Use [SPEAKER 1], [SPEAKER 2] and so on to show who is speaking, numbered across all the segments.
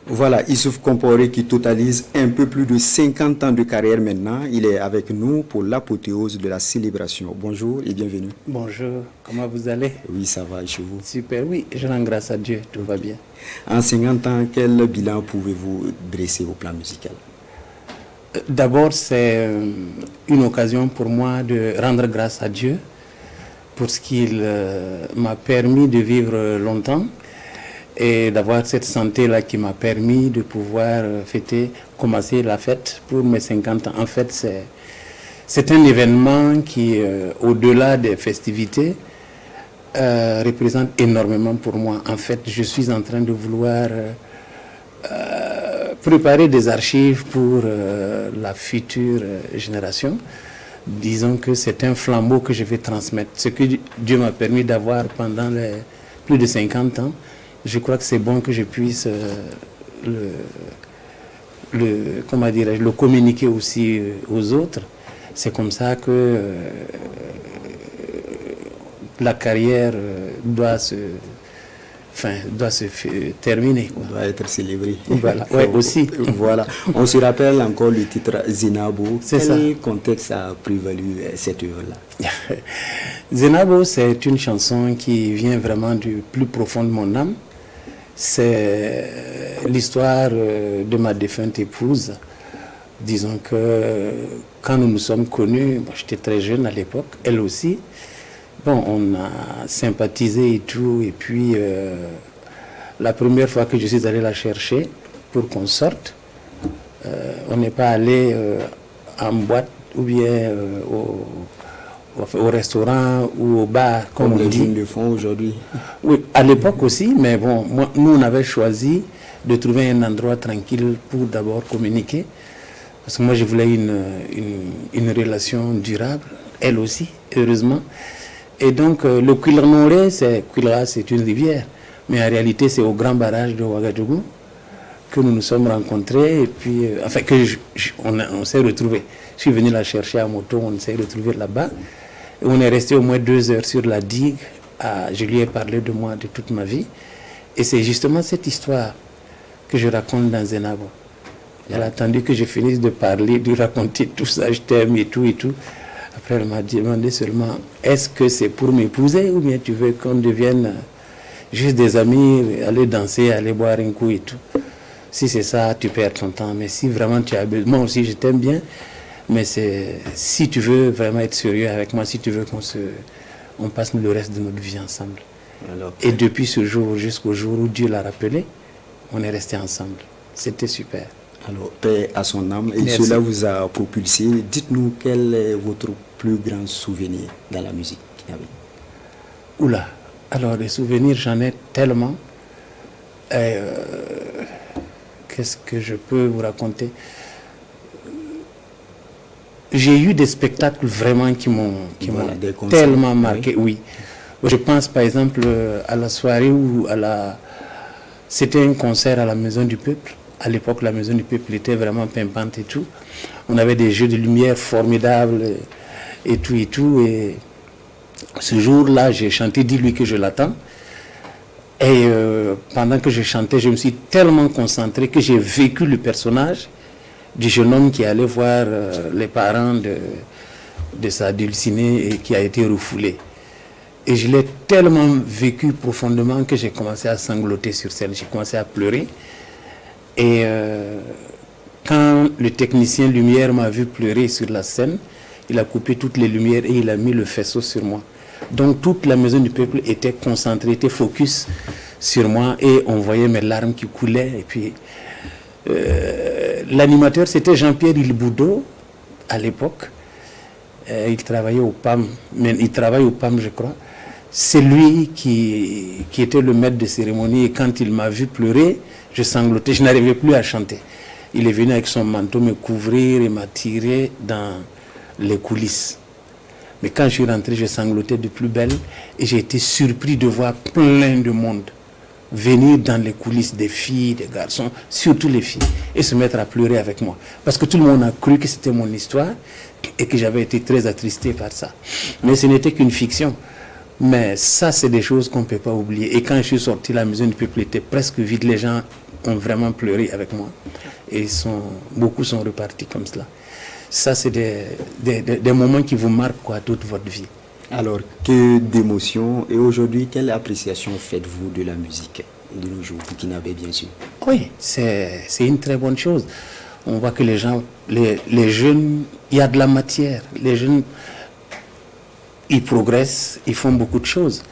[SPEAKER 1] Voilà, Issouf Comporé qui totalise un peu plus de 50 ans de carrière maintenant. Il est avec nous pour l'apothéose de la célébration. Bonjour et bienvenue.
[SPEAKER 2] Bonjour, comment vous allez?
[SPEAKER 1] Oui, ça va, et chez vous?
[SPEAKER 2] Super, oui, je rends grâce à Dieu, tout va bien.
[SPEAKER 1] En 50 ans, quel bilan pouvez-vous dresser au plan musical?
[SPEAKER 2] D'abord, c'est une occasion pour moi de rendre grâce à Dieu pour ce qu'il m'a permis de vivre longtemps et d'avoir cette santé-là qui m'a permis de pouvoir commencer la fête pour mes 50 ans. En fait, c'est un événement qui, au-delà des festivités, représente énormément pour moi. En fait, je suis en train de vouloir préparer des archives pour la future génération. Disons que c'est un flambeau que je vais transmettre. Ce que Dieu m'a permis d'avoir pendant les plus de 50 ans, je crois que c'est bon que je puisse le communiquer aussi aux autres. C'est comme ça que la carrière doit se terminer.
[SPEAKER 1] On doit être célébré.
[SPEAKER 2] Voilà, ouais, aussi.
[SPEAKER 1] Voilà. On se rappelle encore le titre Zenabo.
[SPEAKER 2] C'est ça.
[SPEAKER 1] Quel contexte a prévalu cette œuvre-là?
[SPEAKER 2] Zenabo, c'est une chanson qui vient vraiment du plus profond de mon âme. C'est l'histoire de ma défunte épouse. Disons que quand nous nous sommes connus, j'étais très jeune à l'époque, elle aussi. Bon, on a sympathisé et tout, et puis la première fois que je suis allé la chercher pour qu'on sorte, on n'est pas allé en boîte ou bien au restaurant ou au bar, comme on
[SPEAKER 1] les
[SPEAKER 2] dit.
[SPEAKER 1] jeunes le font aujourd'hui.
[SPEAKER 2] Oui, à l'époque aussi, mais bon, nous on avait choisi de trouver un endroit tranquille pour d'abord communiquer, parce que moi je voulais une relation durable, elle aussi, heureusement. Et donc, le Kouilranoré, c'est une rivière. Mais en réalité, c'est au grand barrage de Ouagadougou que nous nous sommes rencontrés. Et puis, enfin, on s'est retrouvés. Je suis venu la chercher à moto, on s'est retrouvés là-bas. Et on est resté au moins 2 heures sur la digue. Je lui ai parlé de moi, de toute ma vie. Et c'est justement cette histoire que je raconte dans Zenabo. Elle a attendu que je finisse de parler, de raconter tout ça, je t'aime et tout et tout. Après, elle m'a demandé seulement, est-ce que c'est pour m'épouser ou bien tu veux qu'on devienne juste des amis, aller danser, aller boire un coup et tout. Si c'est ça, tu perds ton temps. Mais si vraiment tu as besoin, moi aussi je t'aime bien, mais si tu veux vraiment être sérieux avec moi, si tu veux on passe le reste de notre vie ensemble. Alors, et depuis ce jour jusqu'au jour où Dieu l'a rappelé, on est restés ensemble. C'était super.
[SPEAKER 1] Alors, paix à son âme. Et
[SPEAKER 2] Merci.
[SPEAKER 1] Cela vous a propulsé. Dites-nous quel est votre plus grand souvenir dans la musique qu'il y avait?
[SPEAKER 2] Oula, alors les souvenirs, j'en ai tellement. Qu'est-ce que je peux vous raconter? J'ai eu des spectacles vraiment qui m'ont tellement marqué, oui. Je pense par exemple à la soirée où c'était un concert à la Maison du Peuple. À l'époque, la Maison du Peuple était vraiment pimpante et tout. On avait des jeux de lumière formidables et tout et tout. Et ce jour-là, j'ai chanté « Dis-lui que je l'attends ». Et pendant que je chantais, je me suis tellement concentré que j'ai vécu le personnage du jeune homme qui allait voir les parents de sa dulcinée et qui a été refoulé. Et je l'ai tellement vécu profondément que j'ai commencé à sangloter sur scène. J'ai commencé à pleurer. Et quand le technicien lumière m'a vu pleurer sur la scène, il a coupé toutes les lumières et il a mis le faisceau sur moi. Donc toute la Maison du Peuple était concentrée, était focus sur moi et on voyait mes larmes qui coulaient. Et puis l'animateur, c'était Jean-Pierre Ilboudo à l'époque. Il travaillait au PAM, mais il travaille au PAM, je crois. C'est lui qui était le maître de cérémonie et quand il m'a vu pleurer, je sanglotais, je n'arrivais plus à chanter. Il est venu avec son manteau me couvrir et m'a tiré dans les coulisses. Mais quand je suis rentré, je sanglotais de plus belle et j'ai été surpris de voir plein de monde venir dans les coulisses, des filles, des garçons, surtout les filles, et se mettre à pleurer avec moi. Parce que tout le monde a cru que c'était mon histoire et que j'avais été très attristé par ça. Mais ce n'était qu'une fiction. Mais ça, c'est des choses qu'on ne peut pas oublier. Et quand je suis sorti, la Maison du Peuple était presque vide. Les gens ont vraiment pleuré avec moi. Et beaucoup sont repartis comme cela. Ça, c'est des moments qui vous marquent toute votre vie.
[SPEAKER 1] Alors, que d'émotions. Et aujourd'hui, quelle appréciation faites-vous de la musique de nos jours, burkinabé bien sûr?
[SPEAKER 2] Oui, c'est une très bonne chose. On voit que les gens, les jeunes, il y a de la matière. Les jeunes, ils progressent, ils font beaucoup de choses.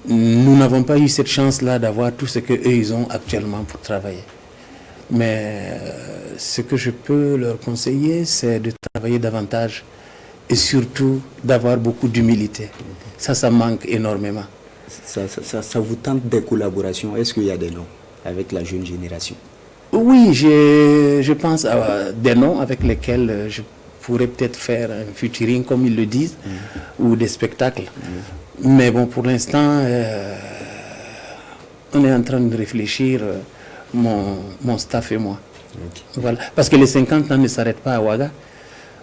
[SPEAKER 2] Nous n'avons pas eu cette chance-là d'avoir tout ce qu'eux, ils ont actuellement pour travailler. Mais ce que je peux leur conseiller, c'est de travailler davantage et surtout d'avoir beaucoup d'humilité. Ça manque énormément.
[SPEAKER 1] Ça vous tente des collaborations? Est-ce qu'il y a des noms avec la jeune génération?
[SPEAKER 2] Oui, je pense à des noms avec lesquels je pourrais peut-être faire un featuring, comme ils le disent, ou des spectacles. Mais bon, pour l'instant, on est en train de réfléchir, mon staff et moi.
[SPEAKER 1] Okay.
[SPEAKER 2] Voilà. Parce que les 50 ans ne s'arrêtent pas à Ouaga.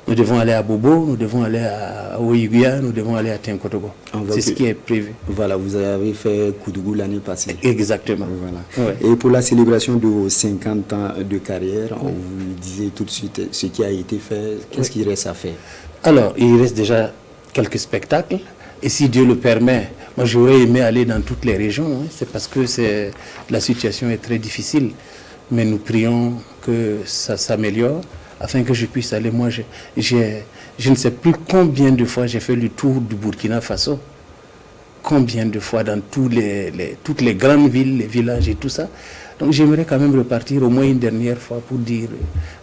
[SPEAKER 2] Nous devons aller à Bobo, nous devons aller à Ouiguia, nous devons aller à Tinkotogo. C'est ce qui est prévu.
[SPEAKER 1] Voilà, vous avez fait Koudougou l'année passée.
[SPEAKER 2] Exactement.
[SPEAKER 1] Voilà. Ouais. Et pour la célébration de vos 50 ans de carrière, vous disiez tout de suite ce qui a été fait, qu'est-ce qu'il reste à faire?
[SPEAKER 2] Alors, il reste déjà quelques spectacles. Et si Dieu le permet, moi j'aurais aimé aller dans toutes les régions. C'est parce que la situation est très difficile. Mais nous prions que ça s'améliore afin que je puisse aller. Moi, je ne sais plus combien de fois j'ai fait le tour du Burkina Faso. Combien de fois dans toutes les grandes villes, les villages et tout ça. Donc j'aimerais quand même repartir au moins une dernière fois pour dire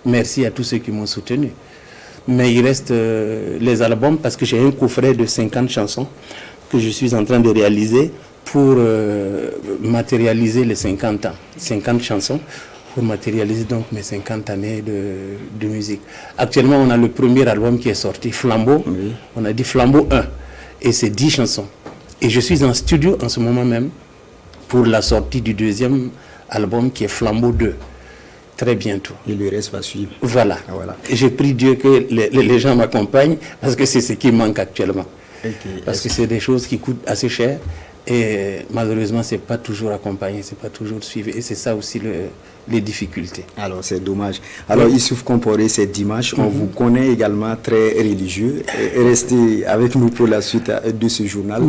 [SPEAKER 2] merci à tous ceux qui m'ont soutenu. Mais il reste les albums parce que j'ai un coffret de 50 chansons que je suis en train de réaliser pour matérialiser les 50 ans. 50 chansons pour matérialiser donc mes 50 années de musique. Actuellement, on a le premier album qui est sorti, Flambeau. Oui. On a dit Flambeau 1. Et c'est 10 chansons. Et je suis en studio en ce moment même pour la sortie du deuxième album qui est Flambeau 2. Très bientôt.
[SPEAKER 1] Et le reste va suivre.
[SPEAKER 2] Voilà. Et j'ai pris Dieu que les gens m'accompagnent parce que c'est ce qui manque actuellement. Okay. Parce que c'est des choses qui coûtent assez cher et malheureusement, c'est pas toujours accompagné, c'est pas toujours suivi. Et c'est ça aussi les difficultés.
[SPEAKER 1] Alors, c'est dommage. Alors, Youssouf Komporé, c'est dimanche. On vous connaît également très religieux. Restez avec nous pour la suite de ce journal.